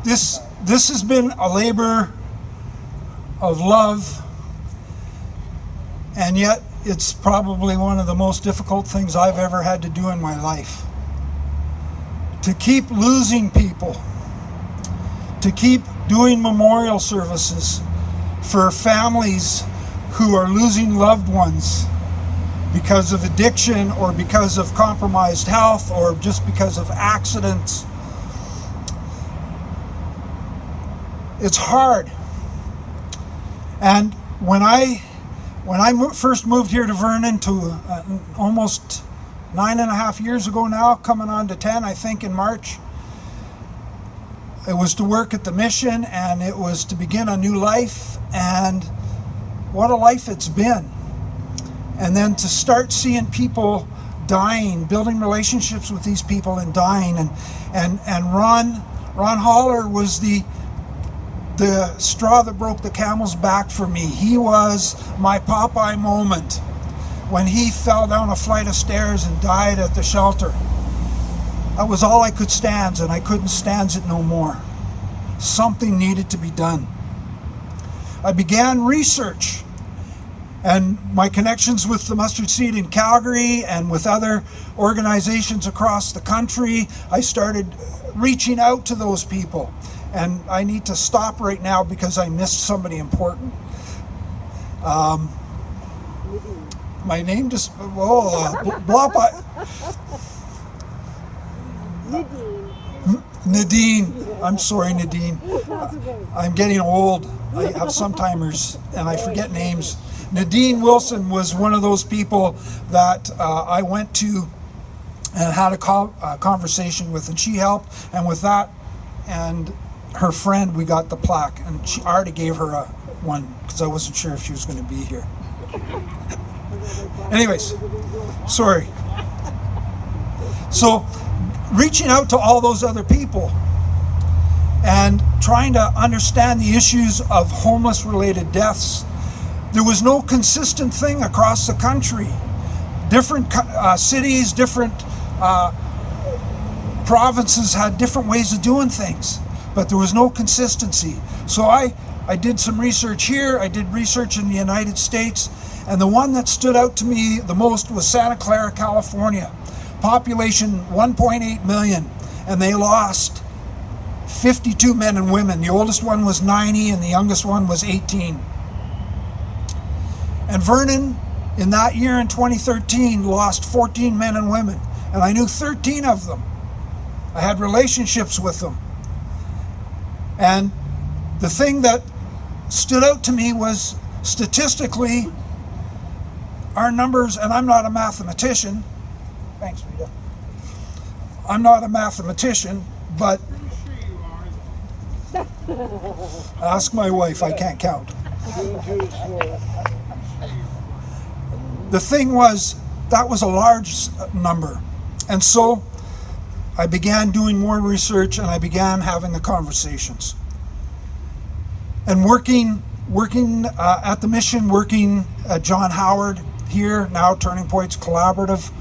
This has been a labor of love, and yet it's probably one of the most difficult things I've ever had to do in my life. To keep losing people, to keep doing memorial services for families who are losing loved ones because of addiction or because of compromised health or just because of accidents. It's hard. And when I first moved here to Vernon to almost 9.5 years ago now, coming on to 10, I think, in March, it was to work at the mission, and it was to begin a new life, and what a life it's been. And then to start seeing people dying, building relationships with these people and dying, and Ron Holler was the straw that broke the camel's back for me. He was my Popeye moment when he fell down a flight of stairs and died at the shelter. That was all I could stand, and I couldn't stand it no more. Something needed to be done. I began research, and my connections with the Mustard Seed in Calgary and with other organizations across the country, I started reaching out to those people. And I need to stop right now because I missed somebody important. My name just, Nadine. I'm sorry, Nadine. I'm getting old. I have Sometimers and I forget names. Nadine Wilson was one of those people that I went to and had a conversation with, and she helped. And with that and her friend, we got the plaque, and she already gave her one because I wasn't sure if she was going to be here. Anyways, sorry. So reaching out to all those other people and trying to understand the issues of homeless related deaths. There was no consistent thing across the country. Different cities, different provinces had different ways of doing things, but there was no consistency. So I did some research here, I did research in the United States, and the one that stood out to me the most was Santa Clara, California. Population 1.8 million, and they lost 52 men and women. The oldest one was 90 and the youngest one was 18. And Vernon, in that year in 2013, lost 14 men and women, and I knew 13 of them. I had relationships with them. And the thing that stood out to me was, statistically, our numbers, and I'm not a mathematician. Thanks, Rita. I'm not a mathematician, but ask my wife, I can't count. The thing was, that was a large number. And so I began doing more research, and I began having the conversations. And working at the mission, working at John Howard here, now Turning Points Collaborative,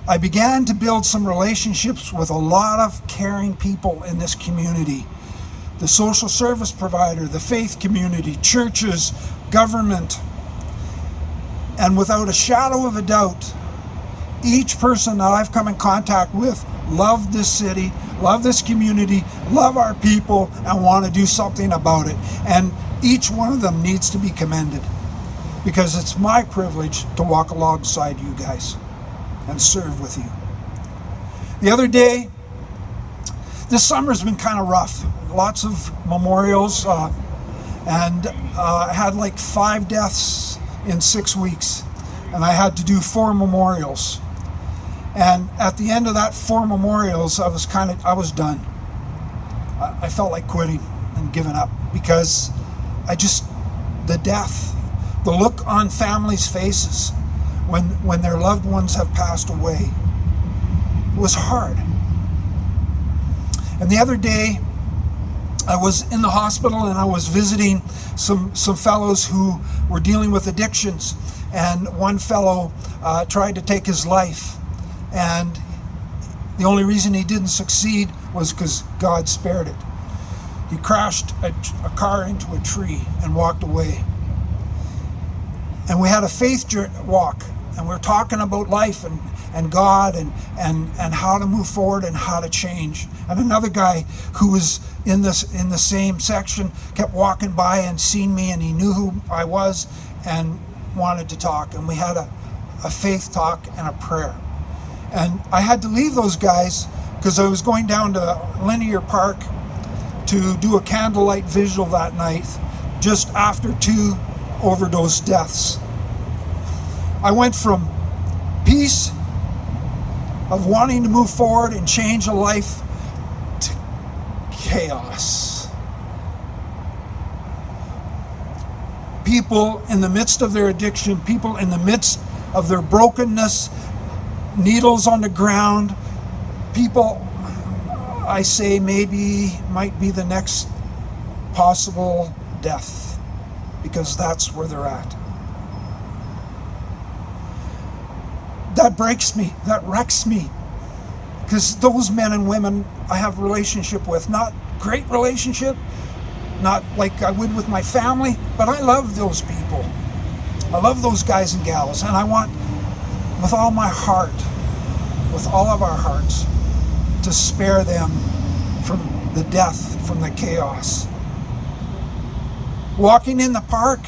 I began to build some relationships with a lot of caring people in this community. The social service provider, the faith community, churches, government. And without a shadow of a doubt, each person that I've come in contact with love this city, love this community, love our people, and want to do something about it. And each one of them needs to be commended, because it's my privilege to walk alongside you guys and serve with you. The other day, this summer's been kind of rough. Lots of memorials, and I had like 5 deaths in 6 weeks, and I had to do 4 memorials. And at the end of that 4 memorials, I was done. I felt like quitting and giving up, because the death, the look on families' faces when their loved ones have passed away, it was hard. And the other day, I was in the hospital and I was visiting some fellows who were dealing with addictions, and one fellow tried to take his life, and The only reason he didn't succeed was because God spared it. He crashed a car into a tree and walked away. And we had a faith walk, and we were talking about life and God and how to move forward and how to change. And another guy who was in the same section kept walking by and seen me, and he knew who I was and wanted to talk. And we had a faith talk and a prayer. And I had to leave those guys because I was going down to Linear Park to do a candlelight vigil that night, just after 2 overdose deaths. I went from peace of wanting to move forward and change a life to chaos. People in the midst of their addiction, people in the midst of their brokenness, needles on the ground, people, I say, might be the next possible death, because that's where they're at. That breaks me, that wrecks me, because those men and women I have a relationship with, not great relationship, not like I would with my family, but I love those people. I love those guys and gals, and I want, with all my heart, with all of our hearts, to spare them from the death, from the chaos. Walking in the park,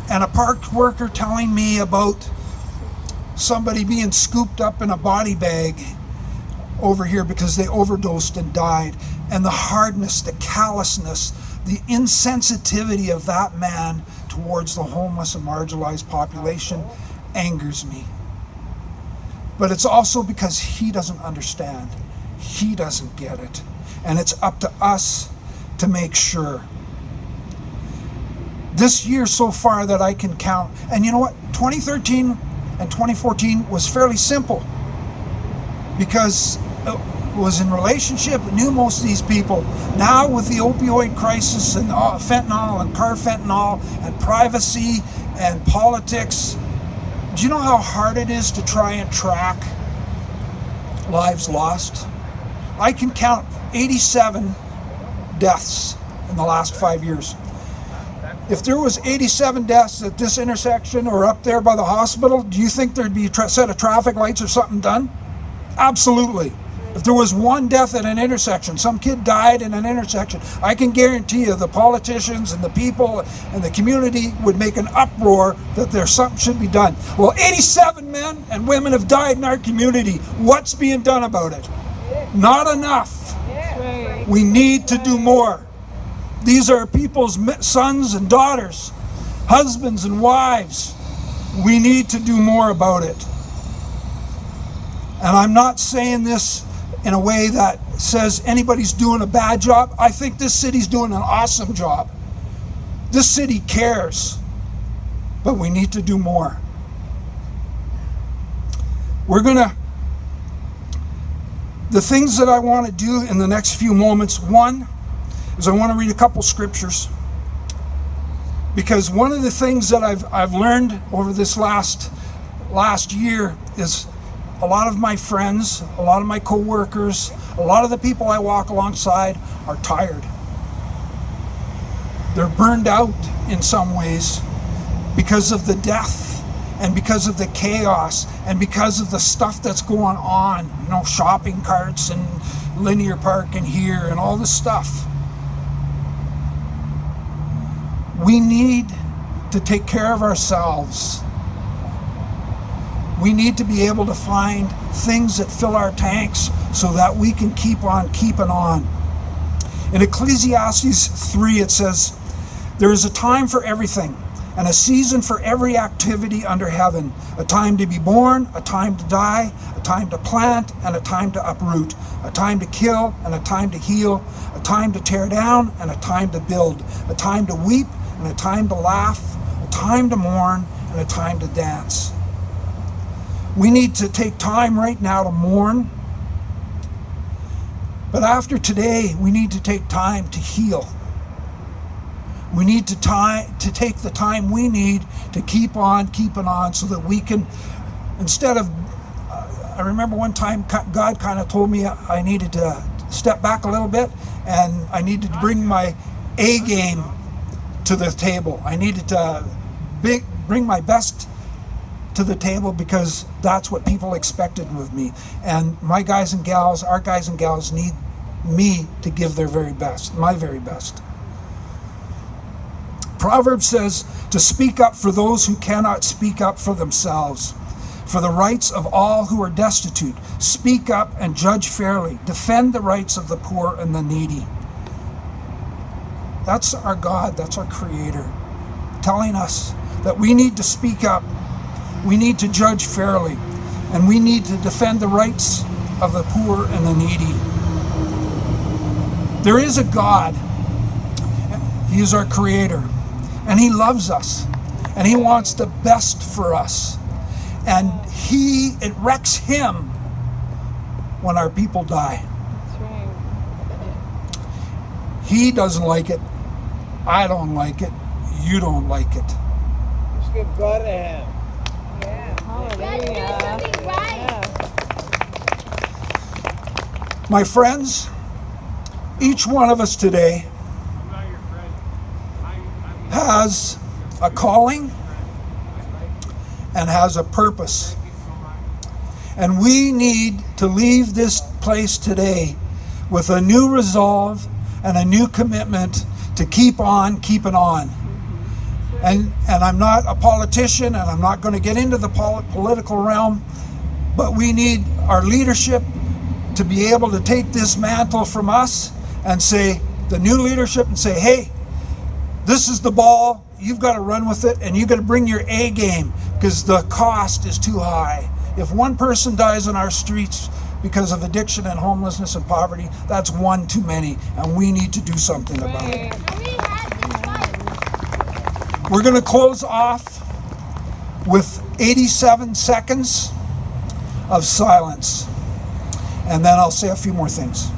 and a park worker telling me about somebody being scooped up in a body bag over here because they overdosed and died. And the hardness, the callousness, the insensitivity of that man towards the homeless and marginalized population angers me. But it's also because he doesn't understand. He doesn't get it. And it's up to us to make sure. This year so far that I can count, and you know what? 2013 and 2014 was fairly simple because it was in relationship, knew most of these people. Now with the opioid crisis and fentanyl and carfentanil and privacy and politics, do you know how hard it is to try and track lives lost? I can count 87 deaths in the last 5 years. If there was 87 deaths at this intersection or up there by the hospital, do you think there'd be a set of traffic lights or something done? Absolutely. If there was one death at an intersection, some kid died in an intersection, I can guarantee you the politicians and the people and the community would make an uproar that there's something should be done. Well, 87 men and women have died in our community. What's being done about it? Not enough. We need to do more. These are people's sons and daughters, husbands and wives. We need to do more about it. And I'm not saying this in a way that says anybody's doing a bad job. I think this city's doing an awesome job. This city cares, but we need to do more. The things that I want to do in the next few moments, one is I want to read a couple scriptures, because one of the things that I've learned over this last year is a lot of my friends, a lot of my co-workers, a lot of the people I walk alongside are tired. They're burned out in some ways because of the death and because of the chaos and because of the stuff that's going on, shopping carts and Linear Park and here and all this stuff. We need to take care of ourselves. We need to be able to find things that fill our tanks so that we can keep on keeping on. In Ecclesiastes 3, it says, "There is a time for everything, and a season for every activity under heaven, a time to be born, a time to die, a time to plant, and a time to uproot, a time to kill, and a time to heal, a time to tear down, and a time to build, a time to weep, and a time to laugh, a time to mourn, and a time to dance." We need to take time right now to mourn, but after today, we need to take time to heal. We need to take the time we need to keep on keeping on so that we can, instead of I remember one time God kind of told me I needed to step back a little bit, and I needed to bring my A game to the table. I needed to bring my best to the table, because that's what people expected of me. And my guys and gals, our guys and gals, need me to give their very best, my very best. Proverbs says to speak up for those who cannot speak up for themselves, for the rights of all who are destitute. Speak up and judge fairly. Defend the rights of the poor and the needy. That's our God, that's our Creator, telling us that we need to speak up, we need to judge fairly, and we need to defend the rights of the poor and the needy. There is a God. He is our Creator, and He loves us, and He wants the best for us. And it wrecks Him when our people die. That's right. He doesn't like it. I don't like it. You don't like it. Let's give God a hand. Yeah. Hallelujah. God's doing something right. Yeah. My friends, each one of us today has a calling and has a purpose. And we need to leave this place today with a new resolve and a new commitment to keep on keeping on. And I'm not a politician, and I'm not going to get into the political realm, but we need our leadership to be able to take this mantle from us and say, the new leadership, and say, hey, this is the ball, you've got to run with it, and you've got to bring your A game, because the cost is too high. If one person dies on our streets because of addiction and homelessness and poverty, that's one too many, and we need to do something about it. We're going to close off with 87 seconds of silence, and then I'll say a few more things.